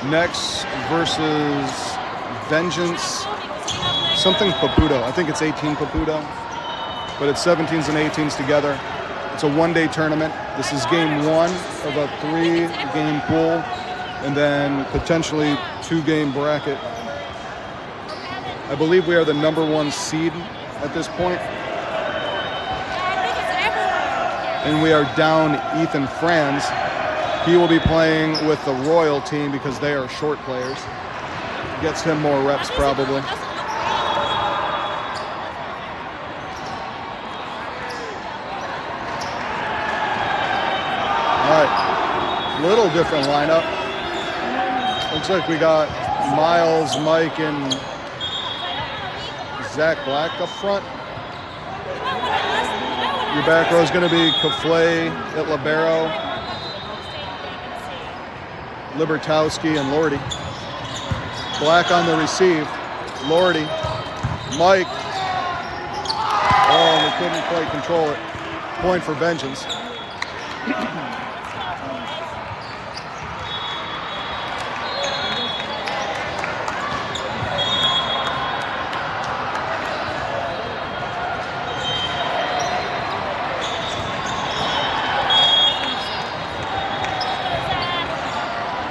Next versus Vengeance. Something Papudo. I think it's 18 Papudo. But it's 17s and 18s together. It's a one-day tournament. This is game one of a 3-game pool. And then potentially 2-game bracket. I believe we are the #1 seed at this point. And we are down Ethan Franz. He will be playing with the Royal team because they are short players. Gets him more reps probably. All right, little different lineup. Looks like we got Miles, Mike, and Zach Black up front. Your back row is going to be Kaflay at libero, Libertowski, and Lordy. Black on the receive, Lordy, Mike. Oh, they couldn't quite control it. Point for Vengeance.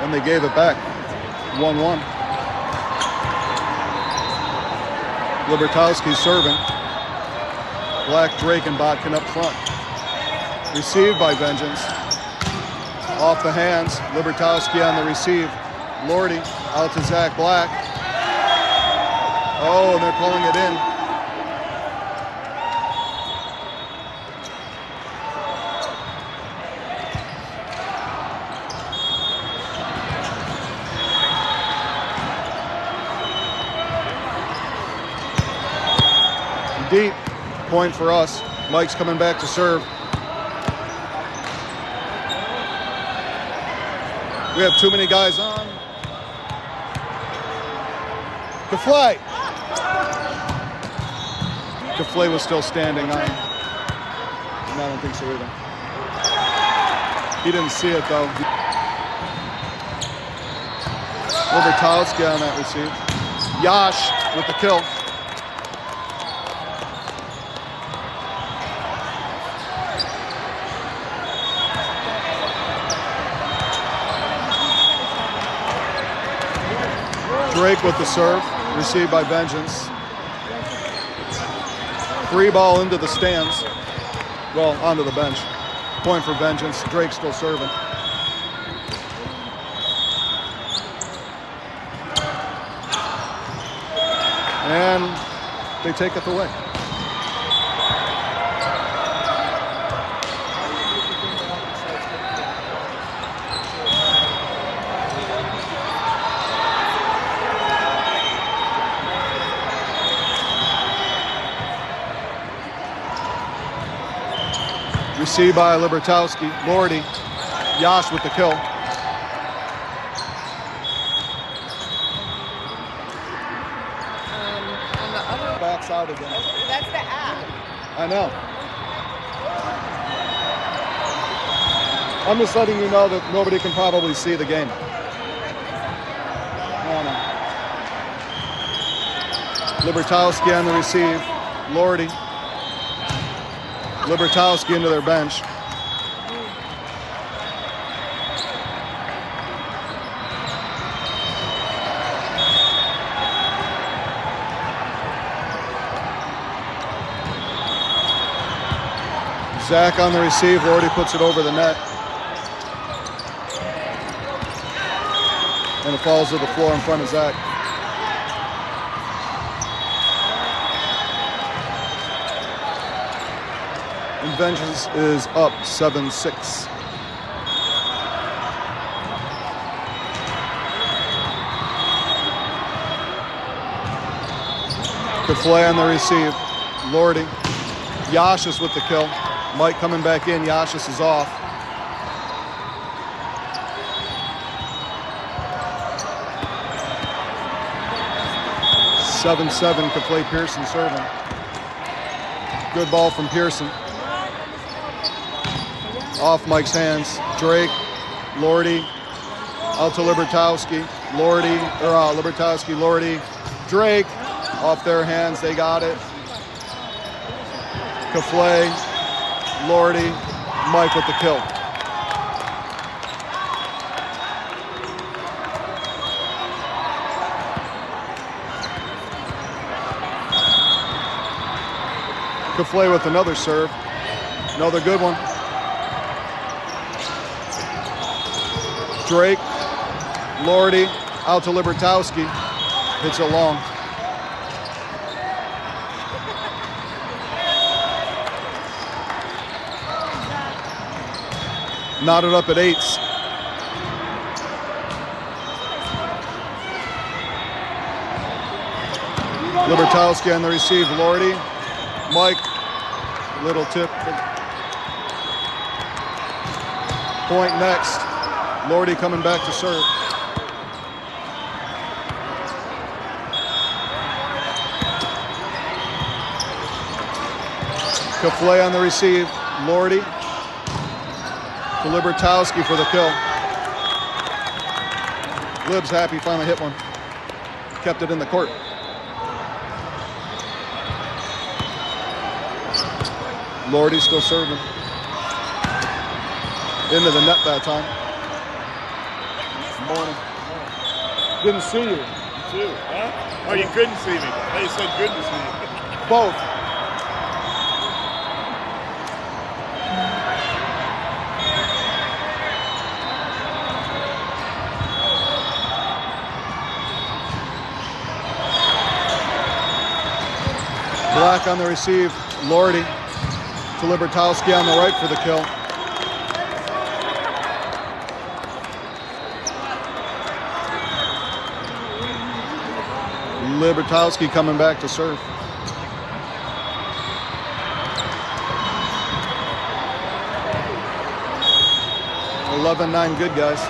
And they gave it back, 1-1. Libertowski serving. Black, Drake, and Botkin up front. Received by Vengeance. Off the hands, Libertowski on the receive. Lordy out to Zach Black. Oh, and they're pulling it in. Deep, point for us. Mike's coming back to serve. We have too many guys on. Kaflay. Kaflay was still standing on. I don't think so either. He didn't see it though. Libertowski on that receive. Yash with the kill. Drake with the serve, received by Vengeance. Free ball into the stands. Well, onto the bench. Point for Vengeance. Drake still serving. And they take it away. Received by Libertowski. Lordy. Yash with the kill. On the other Backs out again. That's the app. I know. I'm just letting you know that nobody can probably see the game. No. Libertowski on the receive. Lordy. Libertowski into their bench. Zach on the receive. Lordy puts it over the net. And it falls to the floor in front of Zach. And Vengeance is up 7-6. Kaflay on the receive. Lordy. Yashis with the kill. Mike coming back in. Yashis is off. (7-7). Kaflay Pearson serving. Good ball from Pearson. Off Mike's hands. Drake. Lordy. Out to Libertowski. Lordy, Libertowski, Lordy, Drake, off their hands, they got it. Caflay, Lordy, Mike with the kill. Caflay with another serve. Another good one. Drake, Lordy, out to Libertowski. Hits it long. Knotted up at 8s. Libertowski on the receive. Lordy, Mike, little tip. Point next. Lordy coming back to serve. Caflay on the receive. Lordy to Libertowski for the kill. Lib's happy, finally hit one. Kept it in the court. Lordy still serving. Into the net that time. Morning. Didn't see you. You too, huh? Oh, you couldn't see me. Oh, you said good to see you. Both. Black on the receive. Lordy to Libertowski on the right for the kill. Libertowski coming back to serve. (11-9) good, guys.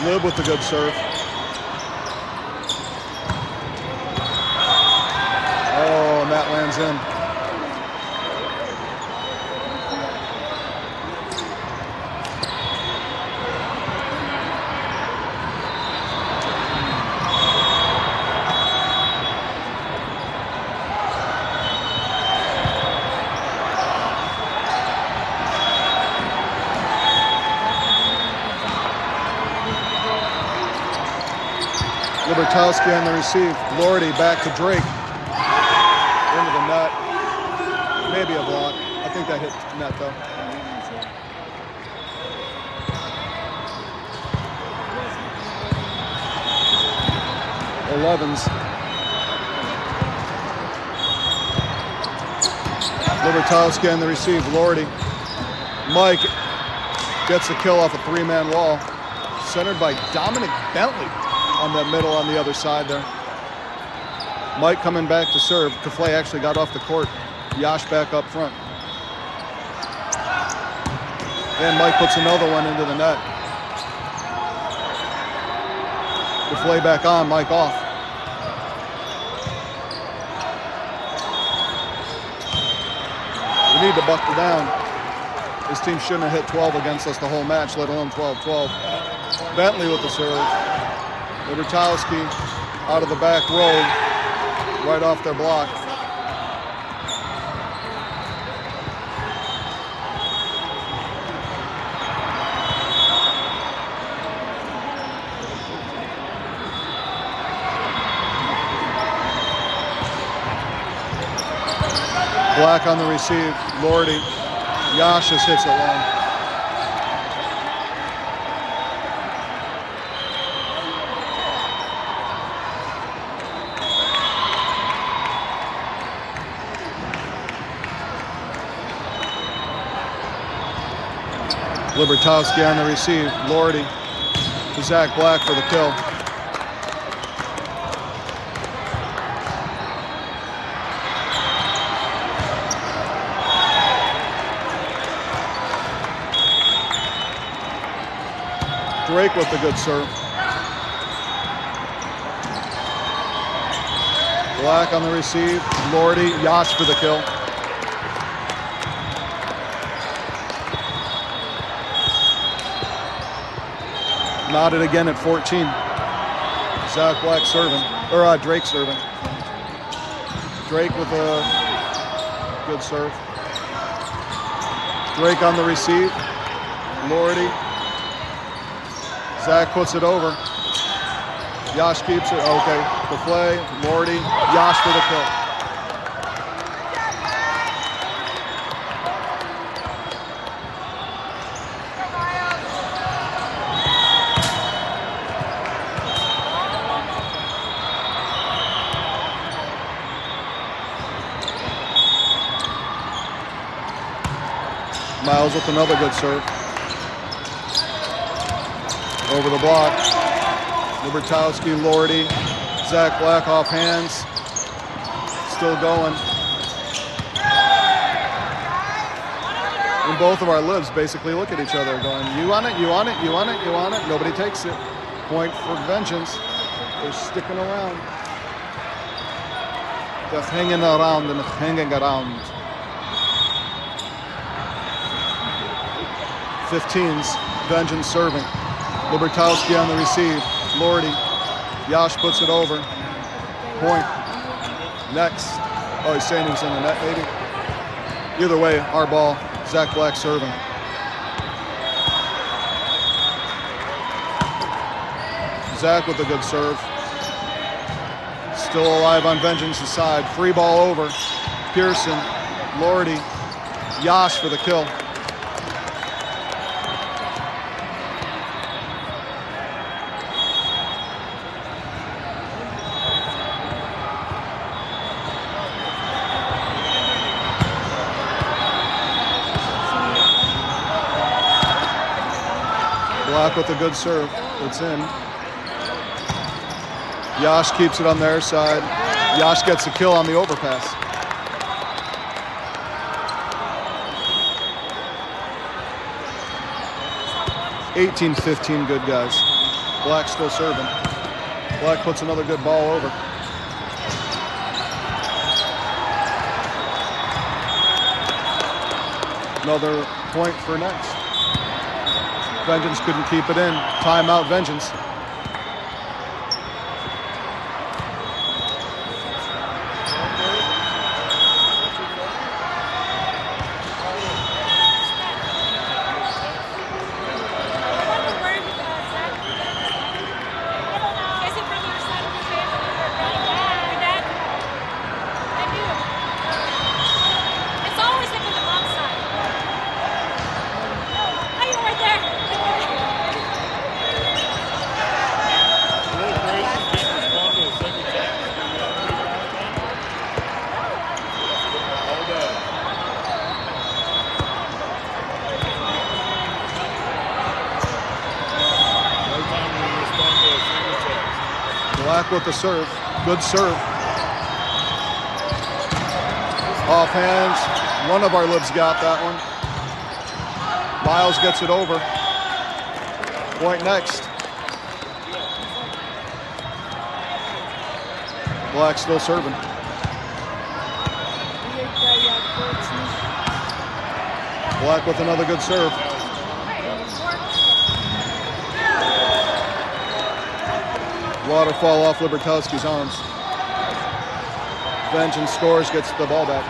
Lib with the good serve. Oh, and that lands in. Libertowski on the receive. Lordy back to Drake. Into the net. Maybe a block. I think that hit net though. (11s). Libertowski on the receive. Lordy. Mike gets the kill off a 3-man wall. Centered by Dominic Bentley. On the middle on the other side there. Mike coming back to serve. Caflay actually got off the court. Yash back up front. And Mike puts another one into the net. Caflay back on, Mike off. We need to buckle down. This team shouldn't have hit 12 against us the whole match, let alone 12-12. Bentley with the serve. Libertowski out of the back row, right off their block. Black on the receive, Lordy. Yash just hits it long. Libertowski on the receive. Lordy to Zach Black for the kill. Drake with the good serve. Black on the receive. Lordy, Yash for the kill. Knotted again at 14. Zach Black serving, or Drake serving. Drake with a good serve. Drake on the receive. Lordy. Zach puts it over. Yash keeps it. Okay. The play. Lordy. Yash for the kill. Miles with another good serve. Over the block. Libertowski, Lordy, Zach Black off hands. Still going. And both of our libs basically look at each other going, you want it, you want it, you want it, you want it. Nobody takes it. Point for Vengeance. They're sticking around. They're hanging around and hanging around. 15s, Vengeance serving. Libertowski on the receive. Lordy. Yash puts it over. Point. Next. Oh, he's saying he was in the net, maybe? Either way, our ball. Zach Black serving. Zach with a good serve. Still alive on Vengeance's side. Free ball over. Pearson. Lordy. Yash for the kill. Black with a good serve. It's in. Yash keeps it on their side. Yash gets a kill on the overpass. (18-15) good guys. Black still serving. Black puts another good ball over. Another point for next. Vengeance couldn't keep it in. Timeout, Vengeance. Black with the serve. Good serve. Off hands. One of our libs got that one. Miles gets it over. Point next. Black still serving. Black with another good serve. Waterfall off Libertowski's arms. Vengeance scores, gets the ball back.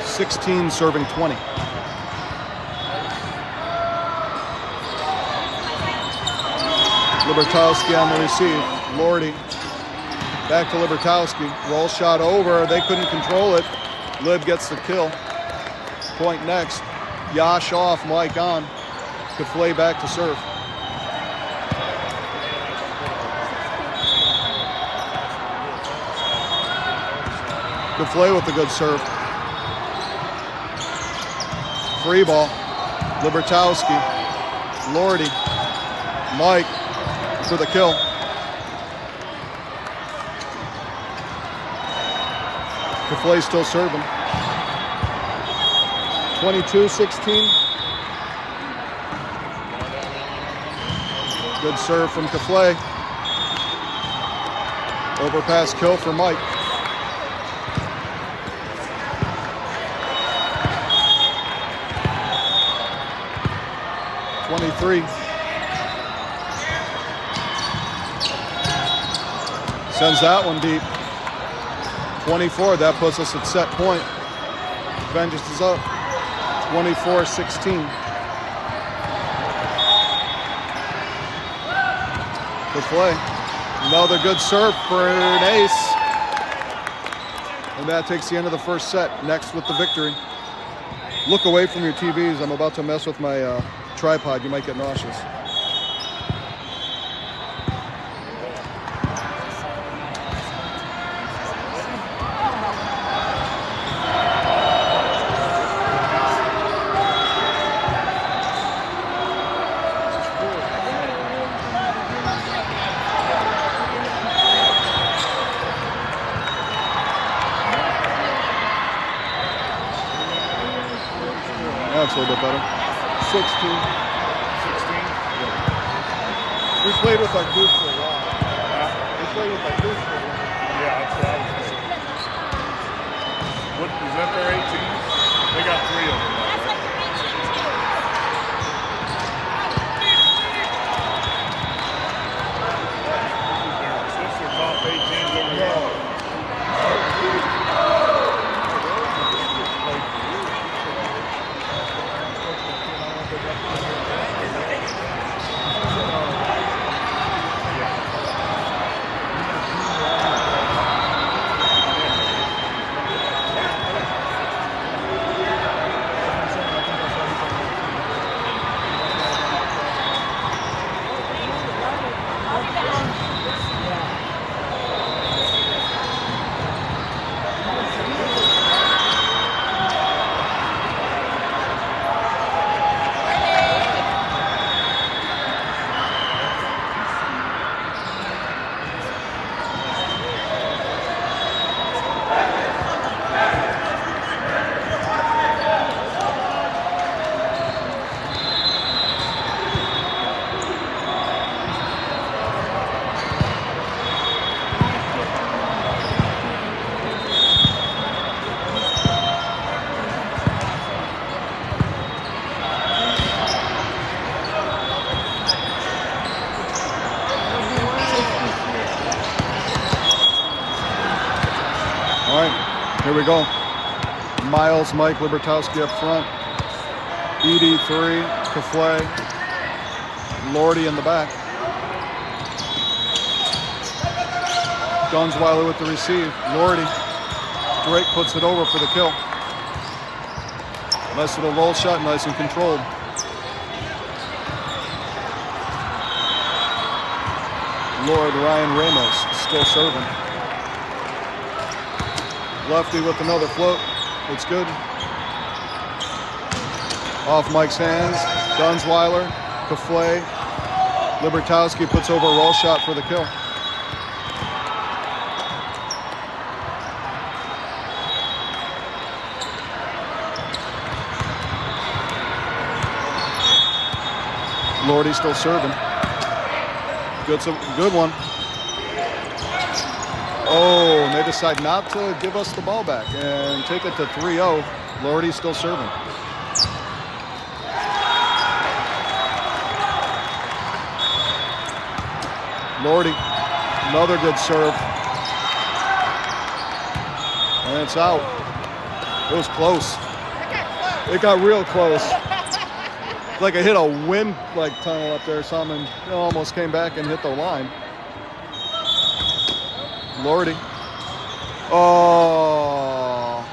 16 serving 20. Libertowski on the receive. Lordy. Back to Libertowski. Roll shot over. They couldn't control it. Lib gets the kill. Point next. Yash off, Mike on. Kaflay back to serve. Kaflay with a good serve. Free ball. Libertowski. Lordy. Mike for the kill. Kaflay still serving. 22-16. Good serve from Kaflay. Overpass kill for Mike. 23. Sends that one deep. 24, that puts us at set point. Vengeance is up. 24-16. Good play. Another good serve for an ace. And that takes the end of the first set. Next with the victory. Look away from your TVs. I'm about to mess with my tripod. You might get nauseous. That's a little bit better. 16. 16? Yeah. We played with our group for a while. We played with our group for a while. Yeah, that's what I was thinking. What, is that their 18s? They got 3 of them now, right? That's their top 18s over here. All right, here we go. Miles, Mike Libertowski up front. Edie 3, Kafle, Lordy in the back. Dunsweiler with the receive. Lordy. Drake puts it over for the kill. Nice little roll shot, nice and controlled. Lord Ryan Ramos still serving. Lefty with another float. It's good. Off Mike's hands. Dunsweiler, Kafle. Libertowski puts over a roll shot for the kill. Lordy still serving. Good one. Oh, and they decide not to give us the ball back and take it to 3-0. Lordy still serving. Lordy, another good serve. And it's out. It was close. It got real close. Like I hit a wind tunnel up there or something. It almost came back and hit the line. Lordy. Oh,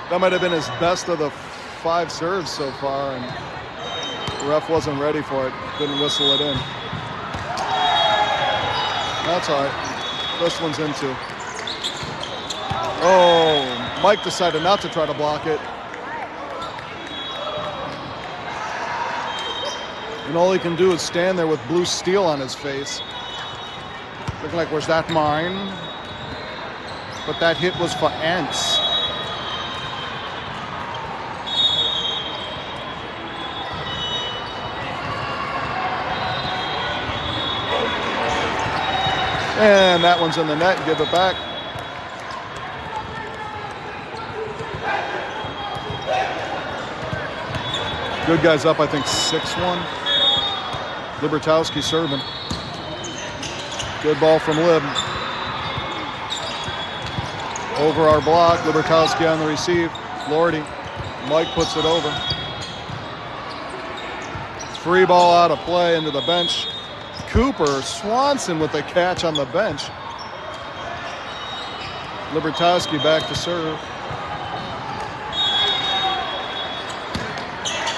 that might have been his best of the 5 serves so far, and the ref wasn't ready for it. Didn't whistle it in. That's all right. This one's in too. Oh, Mike decided not to try to block it. And all he can do is stand there with blue steel on his face. Looking like, was that mine? But that hit was for ants. And that one's in the net. Give it back. Good guys up, I think, 6-1. Libertowski serving. Good ball from Lib. Over our block, Libertowski on the receive. Lordy, Mike puts it over. Free ball out of play into the bench. Cooper, Swanson with the catch on the bench. Libertowski back to serve.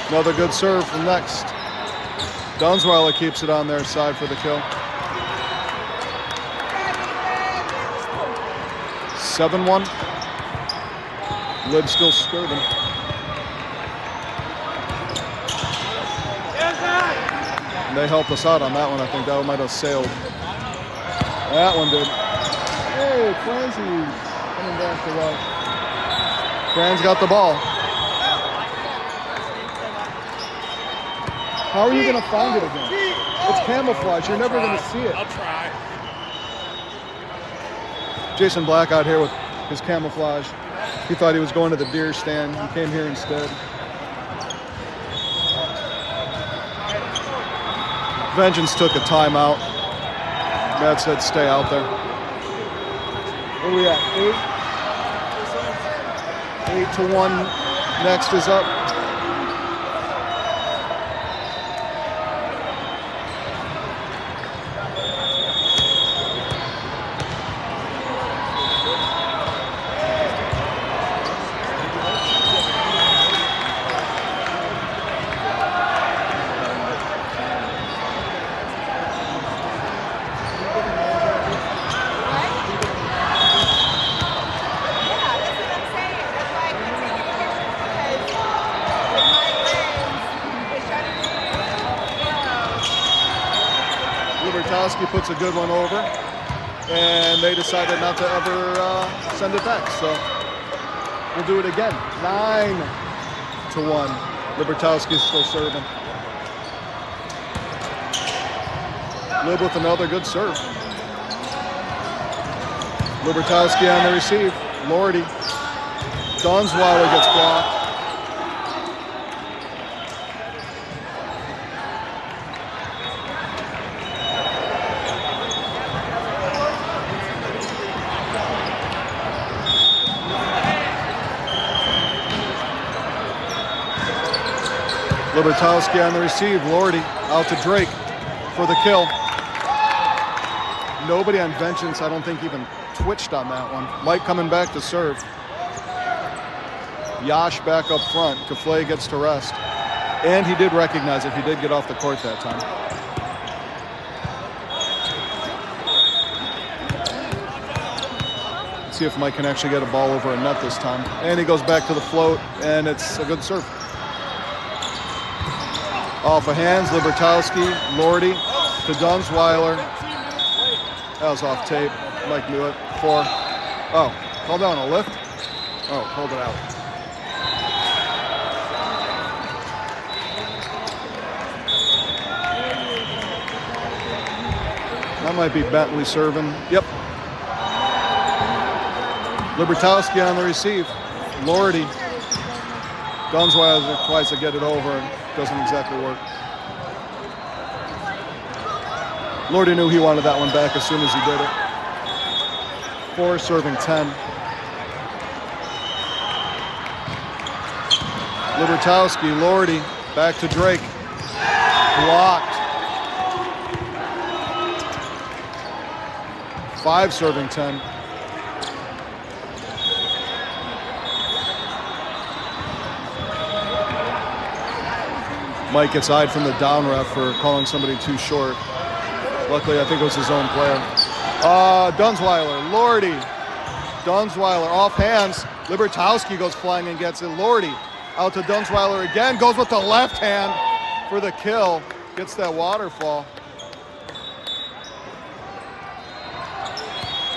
Another good serve from next. Dunsweiler keeps it on their side for the kill. 7-1. Lib still serving. And they helped us out on that one. I think that one might have sailed. That one did. Hey, Franzi coming back to life. Franz got the ball. How are you going to find it again? It's camouflage. You're never going to see it. I'll try. Jason Black out here with his camouflage. He thought he was going to the deer stand. He came here instead. Vengeance took a timeout. Matt said stay out there. What are we at? 8-1. Next is up. Libertowski puts a good one over, and they decided not to ever send it back, so we'll do it again. 9-1. Libertowski's still serving. Lib with another good serve. Libertowski on the receive. Lordy. Dunsweiler gets blocked. Libertowski on the receive. Lordy out to Drake for the kill. Nobody on Vengeance, I don't think, even twitched on that one. Mike coming back to serve. Yash back up front. Kaflay gets to rest. And he did recognize it. He did get off the court that time. Let's see if Mike can actually get a ball over a net this time. And he goes back to the float, and it's a good serve. Off of hands, Libertowski, Lordy to Dunsweiler. That was off tape. Mike knew it. 4. Oh, call down a lift? Oh, hold it out. That might be Bentley serving. Yep. Libertowski on the receive. Lordy. Dunsweiler tries to get it over. Doesn't exactly work. Lordy knew he wanted that one back as soon as he did it. 4 serving 10. Libertowski, Lordy, back to Drake. Blocked. 5 serving 10. Mike gets eyed from the down ref for calling somebody too short. Luckily, I think it was his own player. Dunsweiler, Lordy. Dunsweiler off hands. Libertowski goes flying and gets it. Lordy out to Dunsweiler again. Goes with the left hand for the kill. Gets that waterfall.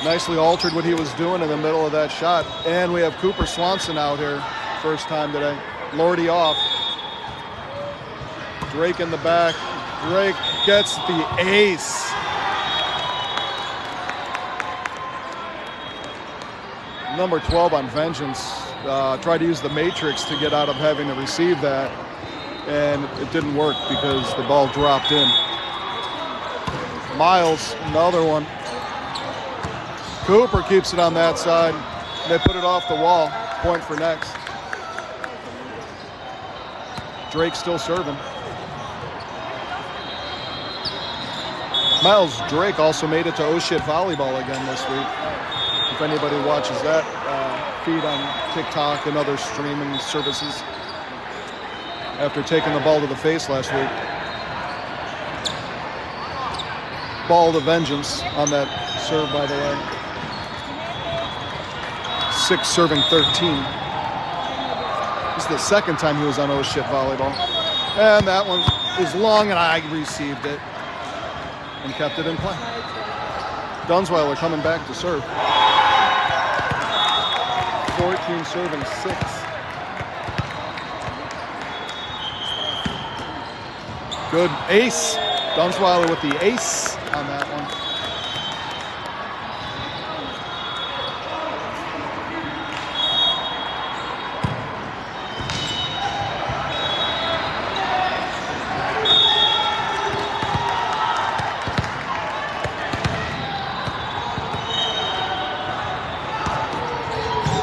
Nicely altered what he was doing in the middle of that shot. And we have Cooper Swanson out here. First time today. Lordy off. Drake in the back. Drake gets the ace. Number 12 on Vengeance tried to use the matrix to get out of having to receive that, and it didn't work because the ball dropped in. Miles, another one. Cooper keeps it on that side. They put it off the wall. Point for next. Drake still serving. Miles Drake also made it to Oh Shit Volleyball again this week. If anybody watches that feed on TikTok and other streaming services. After taking the ball to the face last week. Ball to vengeance on that serve, by the way. 6 serving 13. This is the second time he was on Oh Shit Volleyball. And that one is long, and I received it and kept it in play. Dunsweiler coming back to serve. 14 serving 6. Good ace. Dunsweiler with the ace on that one.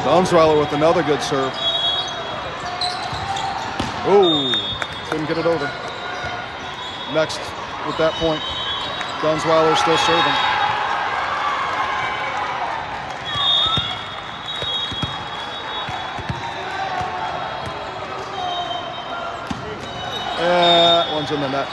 Dunsweiler with another good serve. Oh, couldn't get it over. Next with that point, Dunsweiler still serving. That one's in the net.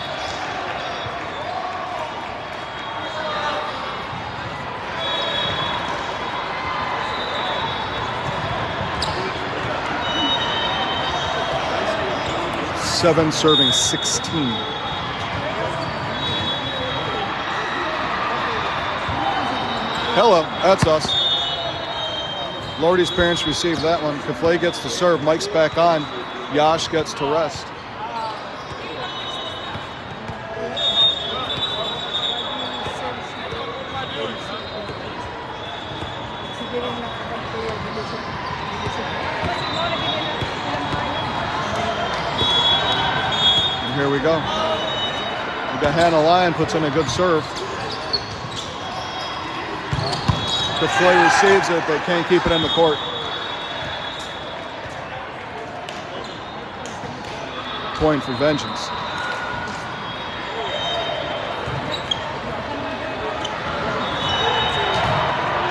Seven serving 16. Hello, that's us. Lordy's parents received that one. Kaflay gets to serve. Mike's back on. Yash gets to rest. And here we go. Hannah Lyon puts in a good serve. Kaflay receives it, but can't keep it in the court. Point for vengeance.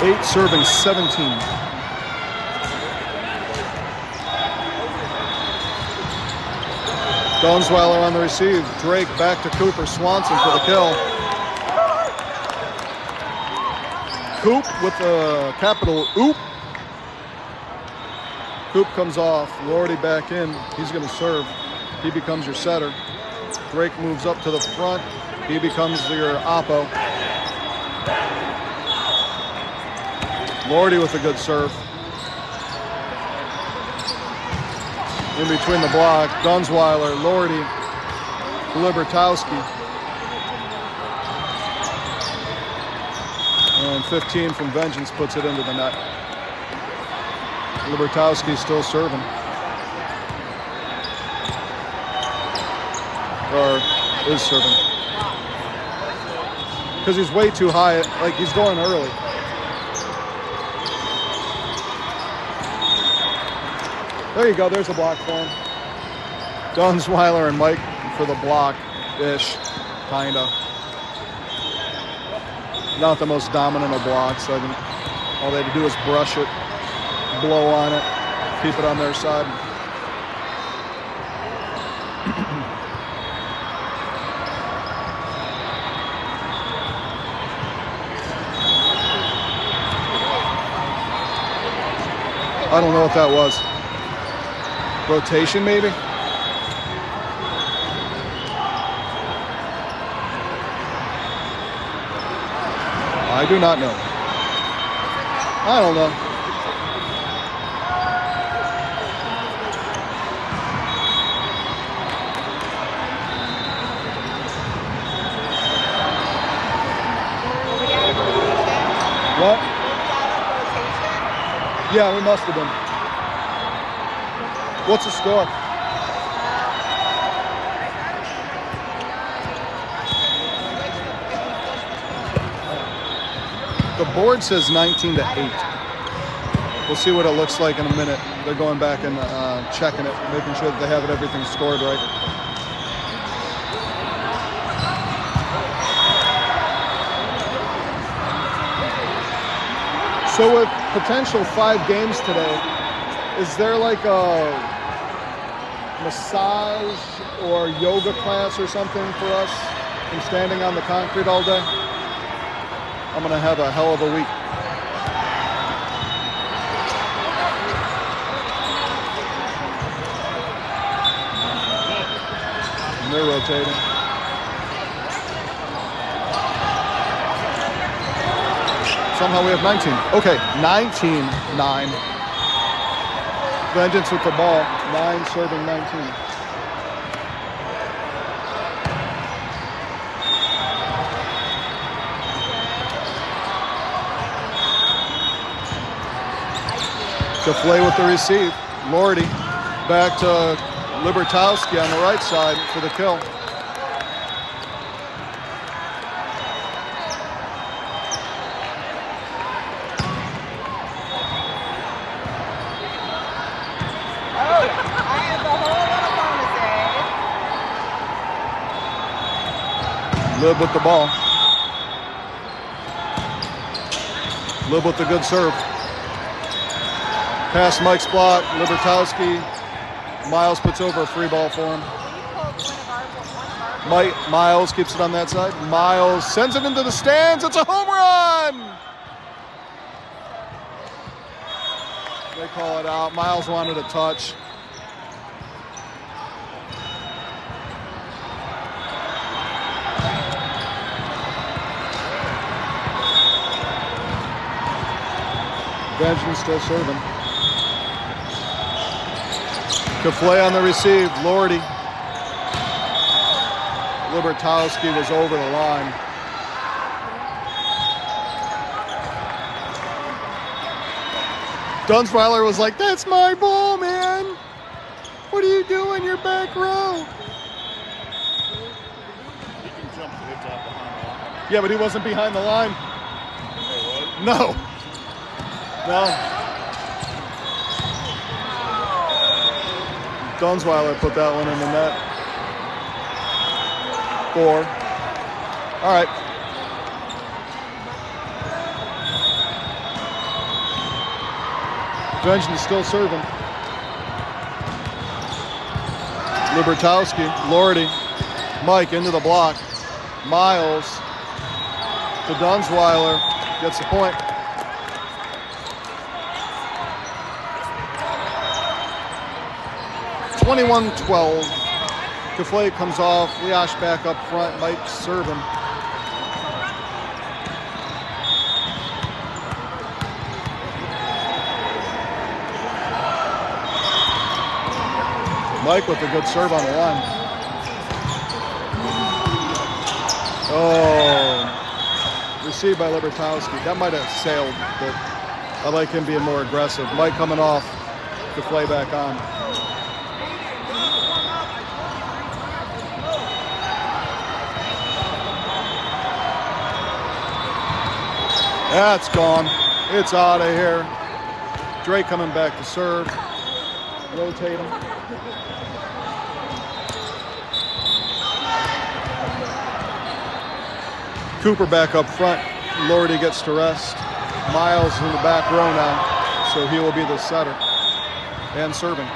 Eight serving 17. Dunsweiler on the receive. Drake back to Cooper. Swanson for the kill. Coop with a capital oop. Coop comes off. Lordy back in. He's going to serve. He becomes your setter. Drake moves up to the front. He becomes your oppo. Lordy with a good serve. In between the block, Dunsweiler, Lordy, Libertowski. And 15 from Vengeance puts it into the net. Libertowski still serving. Or is serving. Because he's way too high, like he's going early. There you go, there's a block for him. Dunsweiler and Mike for the block-ish, kinda. Not the most dominant of blocks. I think all they had to do was brush it, blow on it, keep it on their side. I don't know what that was. Rotation, maybe? I do not know. I don't know. What? Yeah, we must have been. What's the score? The board says 19 to 8. We'll see what it looks like in a minute. They're going back and checking it, making sure that they have everything scored right. So with potential 5 games today, is there like a massage or yoga class or something for us from standing on the concrete all day? I'm gonna have a hell of a week. And they're rotating. Somehow we have 19. Okay, 19-9. Vengeance with the ball. 9 serving 19. Deflay with the receive. Lordy back to Libertowski on the right side for the kill. Lib with the ball. Lib with the good serve. Pass Mike's block. Libertowski. Miles puts over a free ball for him. Miles keeps it on that side. Miles sends it into the stands. It's a home run! They call it out. Miles wanted a touch. Benjamin still serving. Deflay on the receive. Lordy. Libertowski was over the line. Dunsweiler was like, "That's my ball, man. What are you doing? You're back row." He can jump to the top behind the line. Yeah, but he wasn't behind the line. What? No. No. Dunsweiler put that one in the net. 4. All right. Vengeance still serving. Libertowski, Lordy, Mike into the block. Miles to Dunsweiler, gets the point. (21-12). Deflay comes off. Leash back up front. Mike serving. Mike with a good serve on the line. Oh, received by Libertowski. That might have sailed, but I like him being more aggressive. Mike coming off. Deflay back on. That's gone. It's out of here. Drake coming back to serve. Rotate him. Cooper back up front. Lordy gets to rest. Miles in the back row now, so he will be the setter and serving.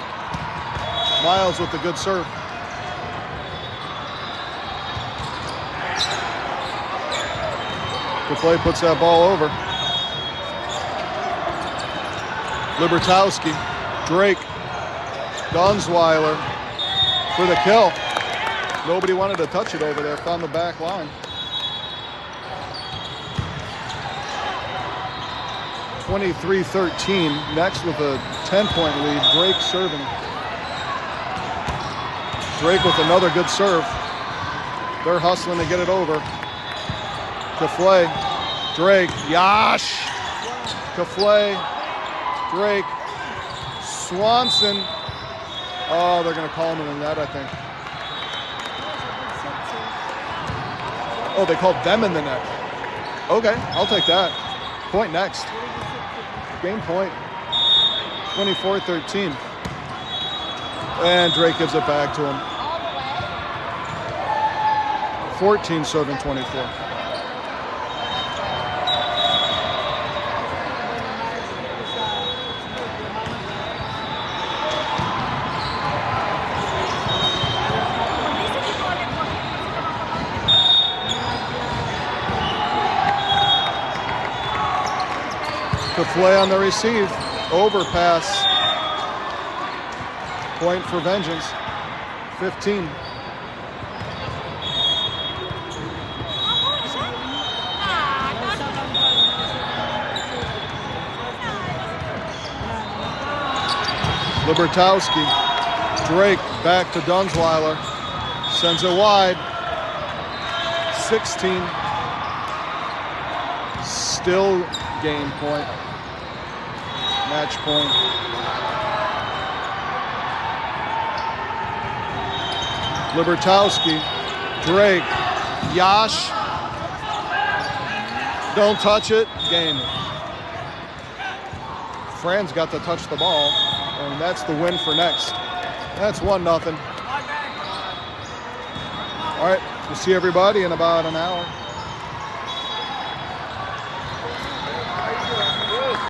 Miles with the good serve. Deflay puts that ball over. Libertowski, Drake, Dunsweiler for the kill. Nobody wanted to touch it over there, found the back line. 23-13, next with a 10-point lead, Drake serving. Drake with another good serve. They're hustling to get it over. Deflay, Drake, Yash, Deflay, Drake, Swanson. Oh, they're going to call him in the net, I think. Oh, they called them in the net. Okay, I'll take that. Point next. Game point. 24-13. And Drake gives it back to him. 14 serving 24. Kaflay on the receive. Overpass. Point for Vengeance. 15. Libertowski. Drake back to Dunsweiler. Sends it wide. 16. Still game point. Match point. Libertowski. Drake. Yash. Don't touch it. Game. Fran's got to touch the ball, and that's the win for next. That's 1-0. All right, we'll see everybody in about an hour.